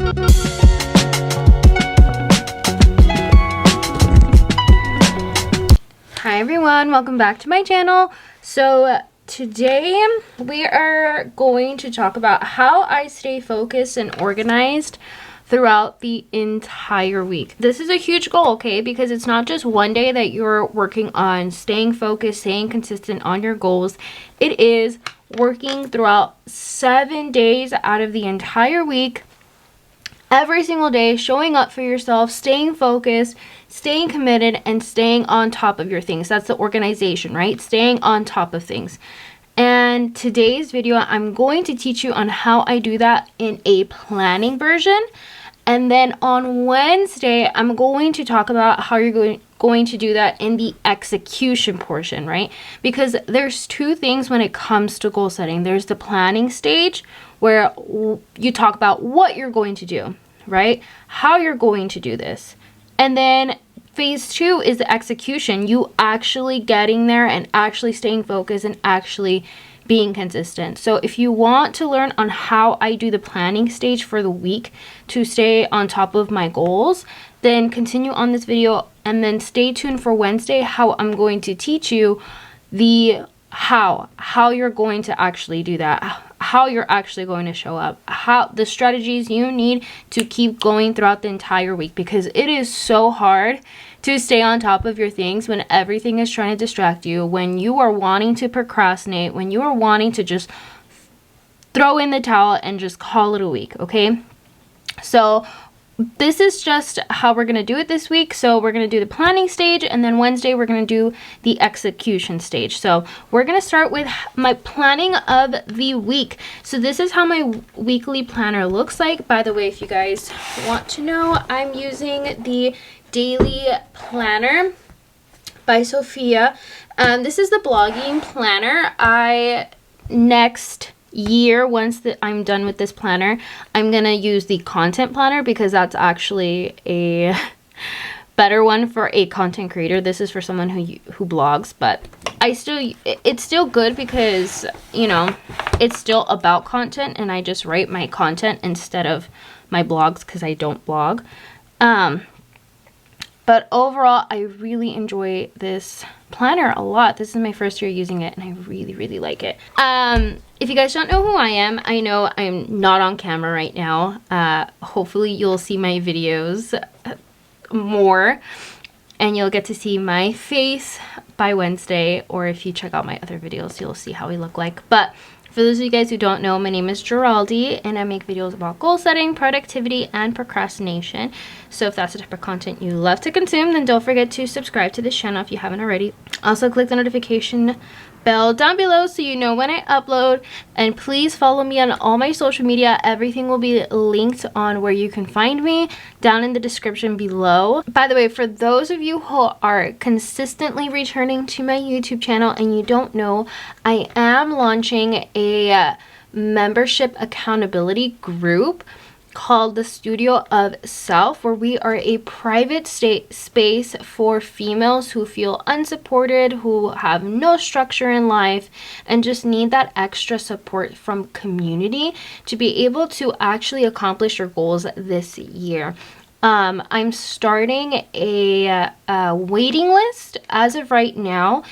Hi everyone, welcome back to my channel. So today we are going to talk about how I stay focused and organized throughout the entire week. This is a huge goal, okay? Because it's not just one day that you're working on staying focused, staying consistent on your goals. It is working throughout 7 days out of the entire week. Every single day, showing up for yourself, staying focused, staying committed, and staying on top of your things. That's the organization, right? Staying on top of things. And today's video, I'm going to teach you on how I do that in a planning version. And then on Wednesday, I'm going to talk about how you're going to do that in the execution portion, right? Because there's two things when it comes to goal setting. There's the planning stage, where you talk about what you're going to do, right? How you're going to do this. And then phase 2 is the execution. You actually getting there and actually staying focused and actually being consistent. So if you want to learn on how I do the planning stage for the week to stay on top of my goals, then continue on this video and then stay tuned for Wednesday, how I'm going to teach you the how you're going to actually do that, how you're actually going to show up, how the strategies you need to keep going throughout the entire week, because it is so hard to stay on top of your things when everything is trying to distract you, when you are wanting to procrastinate, when you are wanting to just throw in the towel and just call it a week, okay? So this is just how we're going to do it this week. So we're going to do the planning stage, and then Wednesday we're going to do the execution stage. So we're going to start with my planning of the week. So this is how my weekly planner looks like. By the way, if you guys want to know, I'm using the Daily Planner by Sophia. This is the blogging planner. Next year, once I'm done with this planner, I'm gonna use the content planner, because that's actually a better one for a content creator. This is for someone who blogs, but it's still good because, you know, it's still about content, and I just write my content instead of my blogs because I don't blog. But overall, I really enjoy this planner a lot. This is my first year using it, and I really, really like it. If you guys don't know who I am, I know I'm not on camera right now. Hopefully you'll see my videos more, and you'll get to see my face by Wednesday, or if you check out my other videos, you'll see how we look like. But for those of you guys who don't know, my name is Geraldi, and I make videos about goal setting, productivity, and procrastination. So if that's the type of content you love to consume, then don't forget to subscribe to this channel if you haven't already. Also, click the notification bell down below so you know when I upload, and please follow me on all my social media. Everything will be linked on where you can find me down in the description below. By the way, for those of you who are consistently returning to my YouTube channel and you don't know, I am launching a membership accountability group called the Studio of Self, where we are a private space for females who feel unsupported, who have no structure in life, and just need that extra support from community to be able to actually accomplish your goals this year. I'm starting a waiting list as of right now,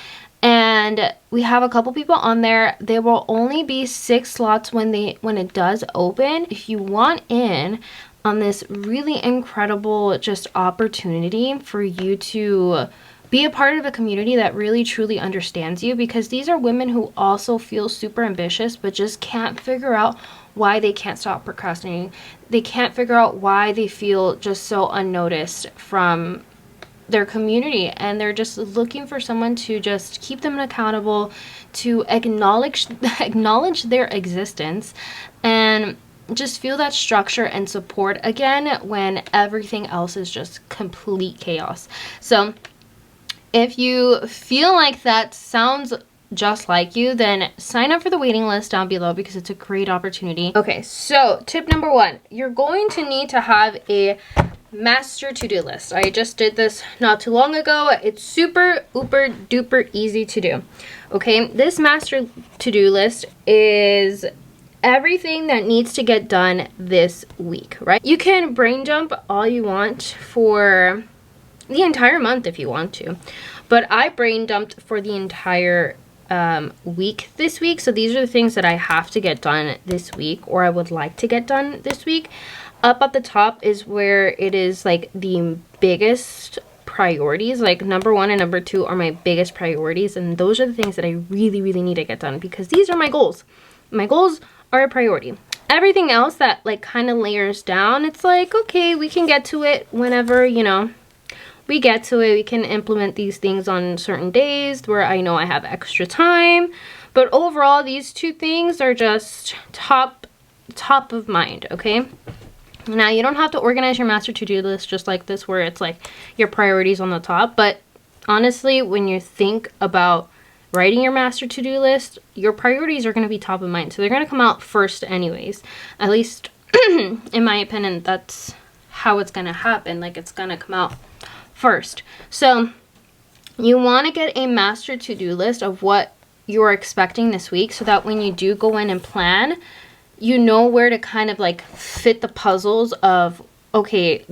and we have a couple people on there. There will only be 6 slots when it does open. If you want in on this really incredible just opportunity for you to be a part of a community that really truly understands you, because these are women who also feel super ambitious but just can't figure out why they can't stop procrastinating. They can't figure out why they feel just so unnoticed from their community, and they're just looking for someone to just keep them accountable, to acknowledge their existence, and just feel that structure and support again when everything else is just complete chaos. So if you feel like that sounds just like you, then sign up for the waiting list down below, because it's a great opportunity. Okay, so tip number 1, you're going to need to have a master to-do list. I just did this not too long ago. It's super uber duper easy to do. Okay, this master to-do list is everything that needs to get done this week, right? You can brain dump all you want for the entire month if you want to, but I brain dumped for the entire week this week. So these are the things that I have to get done this week, or I would like to get done this week. Up at the top is where it is like the biggest priorities. Like number 1 and number 2 are my biggest priorities, and those are the things that I really need to get done, because these are my goals. My goals are a priority. Everything else that like kind of layers down, it's like, okay, we can get to it whenever, you know, we get to it. We can implement these things on certain days where I know I have extra time. But overall, these 2 things are just top of mind, okay? Now, you don't have to organize your master to-do list just like this, where it's like your priorities on the top. But honestly, when you think about writing your master to-do list, your priorities are going to be top of mind. So they're going to come out first anyways. At least, in my opinion, that's how it's going to happen. Like, it's going to come out first. So you want to get a master to-do list of what you're expecting this week, so that when you do go in and plan, you know where to kind of like fit the puzzles of, okay,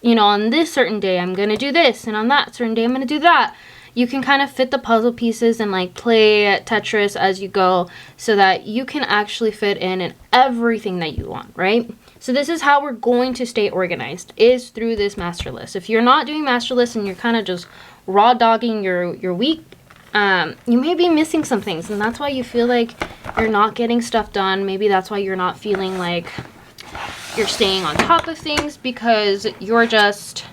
you know, on this certain day I'm gonna do this, and on that certain day I'm gonna do that. You can kind of fit the puzzle pieces and like play Tetris as you go, so that you can actually fit in everything that you want, right? So this is how we're going to stay organized, is through this master list. If you're not doing master lists and you're kind of just raw dogging your week, you may be missing some things, and that's why you feel like you're not getting stuff done. Maybe that's why you're not feeling like you're staying on top of things, because you're just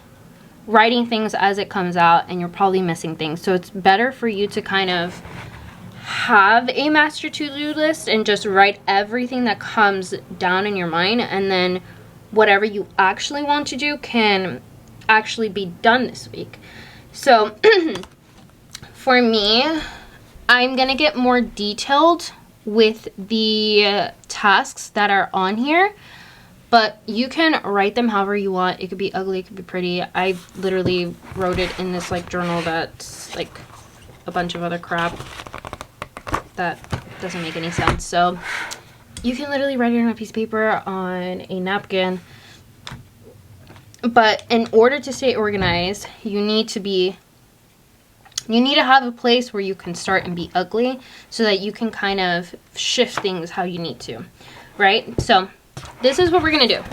writing things as it comes out and you're probably missing things. So it's better for you to kind of have a master to-do list and just write everything that comes down in your mind, and then whatever you actually want to do can actually be done this week. So for me, I'm gonna get more detailed with the tasks that are on here, but you can write them however you want. It could be ugly, it could be pretty. I literally wrote it in this like journal that's like a bunch of other crap that doesn't make any sense. So you can literally write it on a piece of paper, on a napkin. But in order to stay organized, you need to have a place where you can start and be ugly, so that you can kind of shift things how you need to, right? So this is what we're gonna do.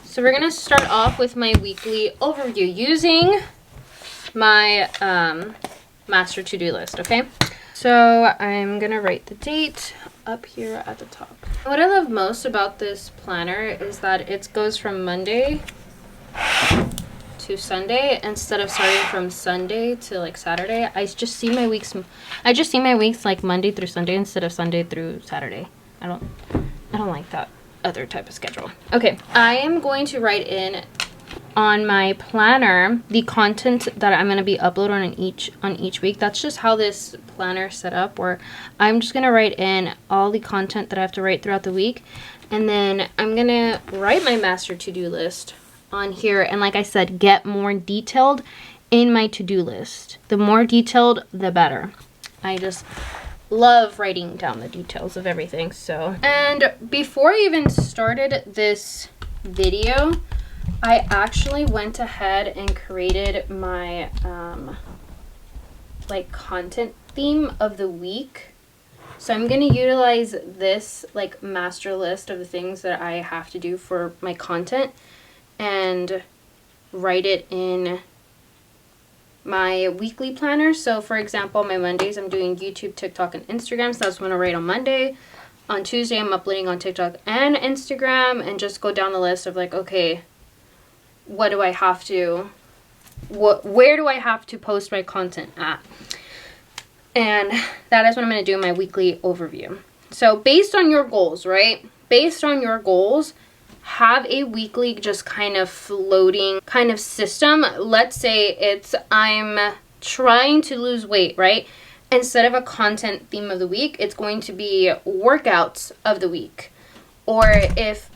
So we're gonna start off with my weekly overview using my master to-do list, okay? So I'm gonna write the date up here at the top. What I love most about this planner is that it goes from Monday to Sunday instead of starting from Sunday to like Saturday. I just see my weeks like Monday through Sunday instead of Sunday through Saturday. I don't like that other type of schedule. Okay, I am going to write in on my planner the content that I'm going to be uploading on each week. That's just how this planner is set up, where I'm just going to write in all the content that I have to write throughout the week, and then I'm going to write my master to-do list on here, and like I said, get more detailed in my to-do list. The more detailed, the better. I just love writing down the details of everything. So, and before I even started this video, I actually went ahead and created my like content theme of the week. So I'm going to utilize this like master list of the things that I have to do for my content and write it in my weekly planner. So for example, my Mondays I'm doing YouTube, TikTok, and Instagram, so that's when I write on Monday. On Tuesday I'm uploading on TikTok and Instagram, and just go down the list of like, okay, what do I have to, where do I have to post my content at? And that is what I'm going to do in my weekly overview. So based on your goals, right? Based on your goals, have a weekly just kind of floating kind of system. Let's say it's I'm trying to lose weight, right? Instead of a content theme of the week, it's going to be workouts of the week. Or if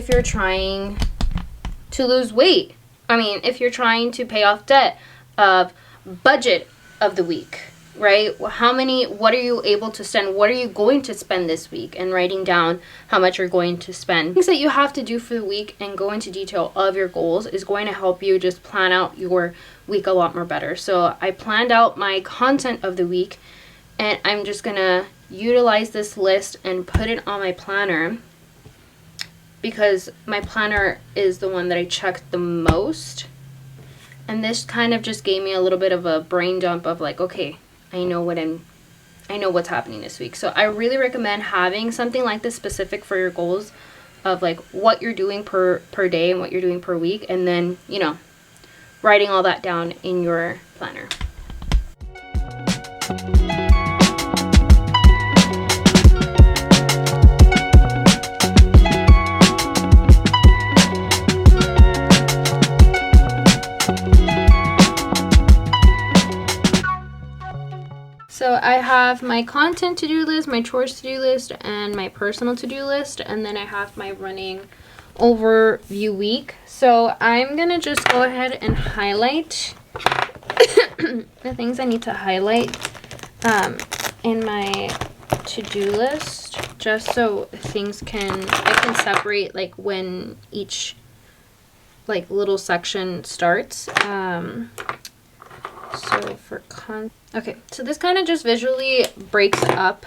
you're trying to lose weight, if you're trying to pay off debt, of budget of the week, right? What are you able to spend? What are you going to spend this week? And writing down how much you're going to spend. Things that you have to do for the week and go into detail of your goals is going to help you just plan out your week a lot more better. So I planned out my content of the week, and I'm just gonna utilize this list and put it on my planner, because my planner is the one that I check the most. And this kind of just gave me a little bit of a brain dump of like, okay, I know what's happening this week. So I really recommend having something like this specific for your goals, of like what you're doing per day and what you're doing per week, and then, you know, writing all that down in your planner. So I have my content to-do list, my chores to-do list, and my personal to-do list, and then I have my running overview week. So I'm gonna just go ahead and highlight the things I need to highlight in my to-do list, just so I can separate like when each like little section starts. So for okay, so this kind of just visually breaks up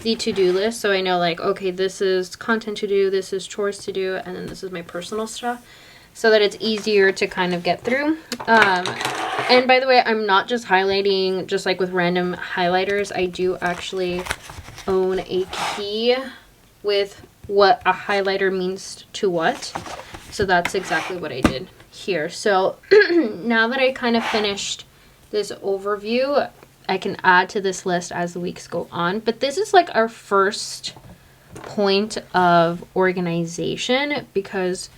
the to-do list, so I know like, okay, this is content to do, this is chores to do, and then this is my personal stuff, so that it's easier to kind of get through. And by the way, I'm not just highlighting just like with random highlighters. I do actually own a key with what a highlighter means to what, so that's exactly what I did here. So now that I kind of finished this overview, I can add to this list as the weeks go on. But this is like our first point of organization, because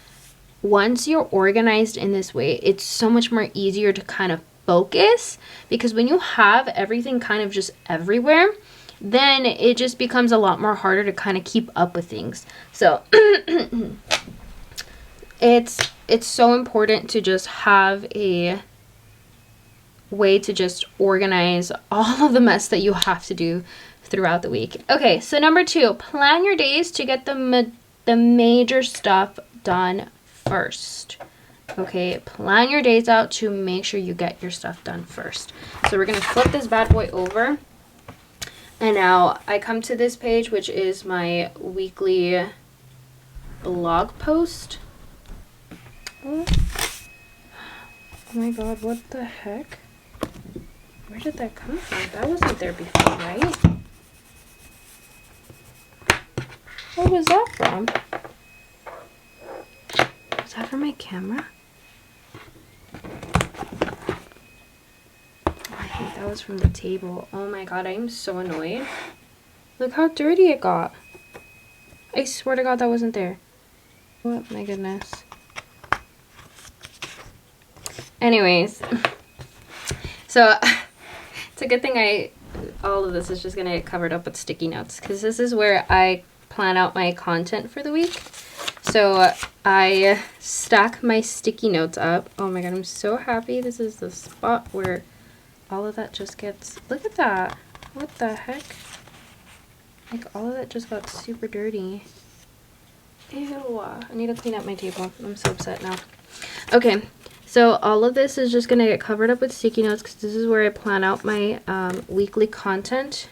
once you're organized in this way, it's so much more easier to kind of focus, because when you have everything kind of just everywhere, then it just becomes a lot more harder to kind of keep up with things. So it's so important to just have a way to just organize all of the mess that you have to do throughout the week. Okay, so number 2, plan your days to get the major stuff done first. Okay, plan your days out to make sure you get your stuff done first. So we're gonna flip this bad boy over, and now I come to this page, which is my weekly blog post. Oh my god, what the heck? Where did that come from? That wasn't there before, right? What was that from? Was that from my camera? Oh, I think that was from the table. Oh my god, I am so annoyed. Look how dirty it got. I swear to god that wasn't there. Oh my goodness. Anyways. So it's a good thing all of this is just gonna get covered up with sticky notes, because this is where I plan out my content for the week. So I stack my sticky notes up. Oh my god, I'm so happy. This is the spot where all of that just gets, look at that. What the heck? Like all of that just got super dirty. Ew, I need to clean up my table. I'm so upset now. Okay. So all of this is just going to get covered up with sticky notes, because this is where I plan out my weekly content.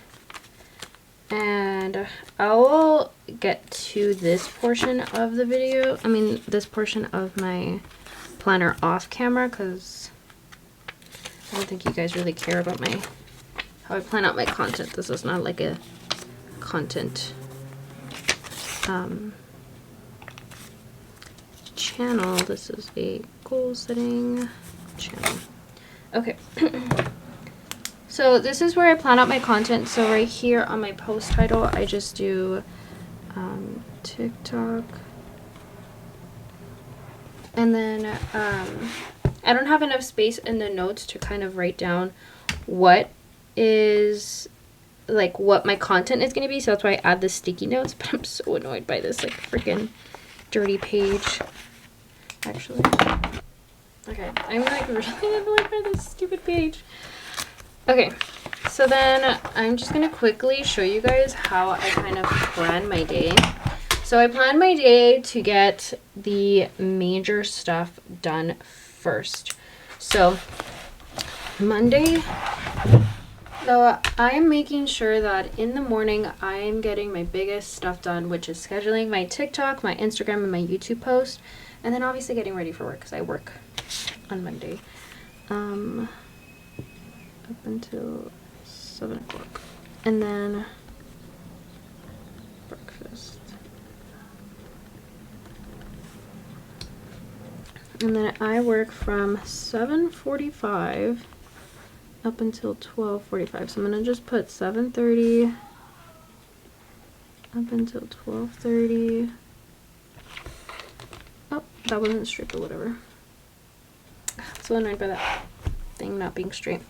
And I will get to this portion of the video, this portion of my planner off camera, because I don't think you guys really care about how I plan out my content. This is not like a content channel. This is a goal setting channel. Okay. So this is where I plan out my content. So right here on my post title, I just do TikTok, and then I don't have enough space in the notes to kind of write down what my content is going to be, so that's why I add the sticky notes. But I'm so annoyed by this like freaking dirty page. Actually, okay, I'm like really annoyed by this stupid page. Okay, So then I'm just going to quickly show you guys how I kind of plan my day. So I plan my day to get the major stuff done first. So Monday, so I'm making sure that in the morning I'm getting my biggest stuff done, which is scheduling my TikTok, my Instagram, and my YouTube post. And then obviously getting ready for work because I work on Monday. Up until 7 o'clock. And then breakfast. And then I work from 7:45 up until 12:45. So I'm gonna just put 7:30 up until 12:30. Oh, that wasn't straight, but whatever. So annoyed by that thing not being straight.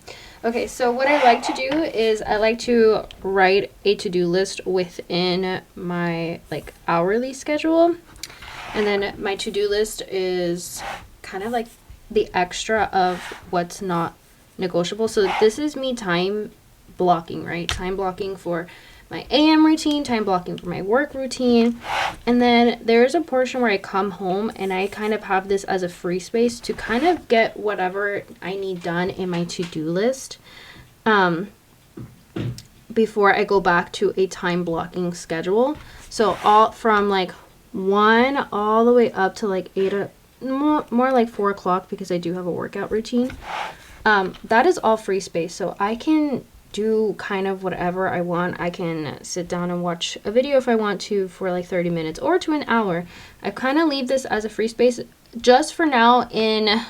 Okay, so what I like to do is I like to write a to-do list within my like hourly schedule. And then my to-do list is kind of like the extra of what's not negotiable. So this is me time blocking, right? Time blocking for my AM routine, time blocking for my work routine. And then there's a portion where I come home and I kind of have this as a free space to kind of get whatever I need done in my to-do list before I go back to a time blocking schedule. So all from like 1 all the way up to like 8, more like 4 o'clock, because I do have a workout routine. That is all free space, so I can do kind of whatever I want. I can sit down and watch a video if I want to for like 30 minutes or to an hour. I kind of leave this as a free space just for now in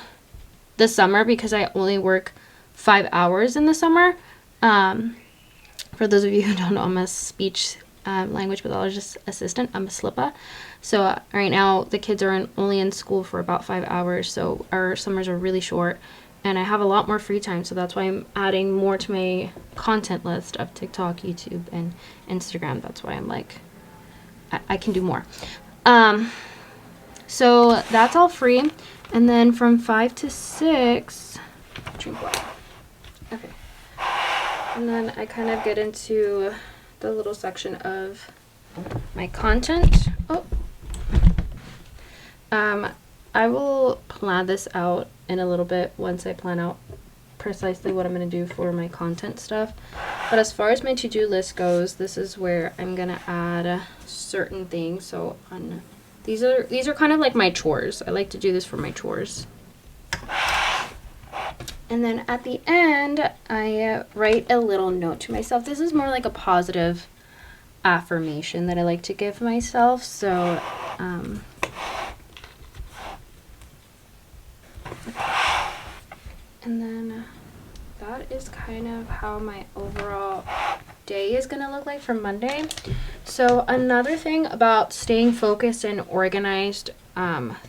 the summer, because I only work 5 hours in the summer. For those of you who don't know, I'm a speech language pathologist assistant. I'm a SLPA. So right now the kids are only in school for about 5 hours, so our summers are really short. And I have a lot more free time, so that's why I'm adding more to my content list of TikTok, YouTube, and Instagram. That's why I'm like, I can do more. So that's all free. And then from 5 to 6, drink water. Okay. And then I kind of get into the little section of my content. I will plan this out in a little bit once I plan out precisely what I'm going to do for my content stuff. But as far as my to-do list goes, this is where I'm going to add certain things. So these are kind of like my chores. I like to do this for my chores. And then at the end, I write a little note to myself. This is more like a positive affirmation that I like to give myself. So and then that is kind of how my overall day is going to look like for Monday. So another thing about staying focused and organized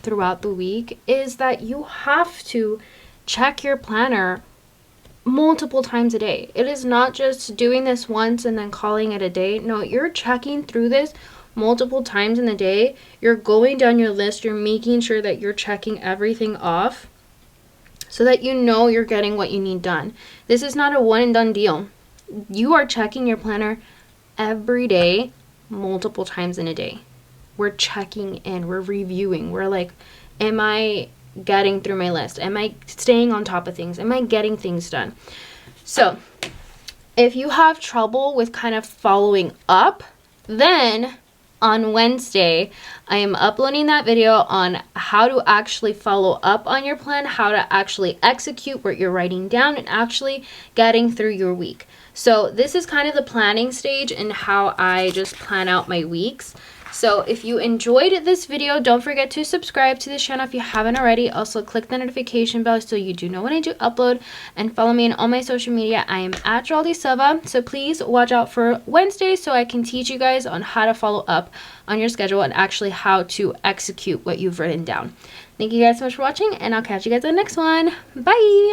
throughout the week is that you have to check your planner multiple times a day. It is not just doing this once and then calling it a day. No, you're checking through this multiple times in the day. You're going down your list. You're making sure that you're checking everything off so that you know you're getting what you need done. This is not a one and done deal. You are checking your planner every day, multiple times in a day. We're checking in, we're reviewing. We're like, am I getting through my list? Am I staying on top of things? Am I getting things done? So if you have trouble with kind of following up, then on Wednesday, I am uploading that video on how to actually follow up on your plan, how to actually execute what you're writing down, and actually getting through your week. So this is kind of the planning stage and how I just plan out my weeks. So if you enjoyed this video, don't forget to subscribe to this channel if you haven't already. Also click the notification bell so you do know when I do upload, and follow me on all my social media. I am at Geraldine Silva. So please watch out for Wednesday so I can teach you guys on how to follow up on your schedule and actually how to execute what you've written down. Thank you guys so much for watching, and I'll catch you guys in the next one. Bye!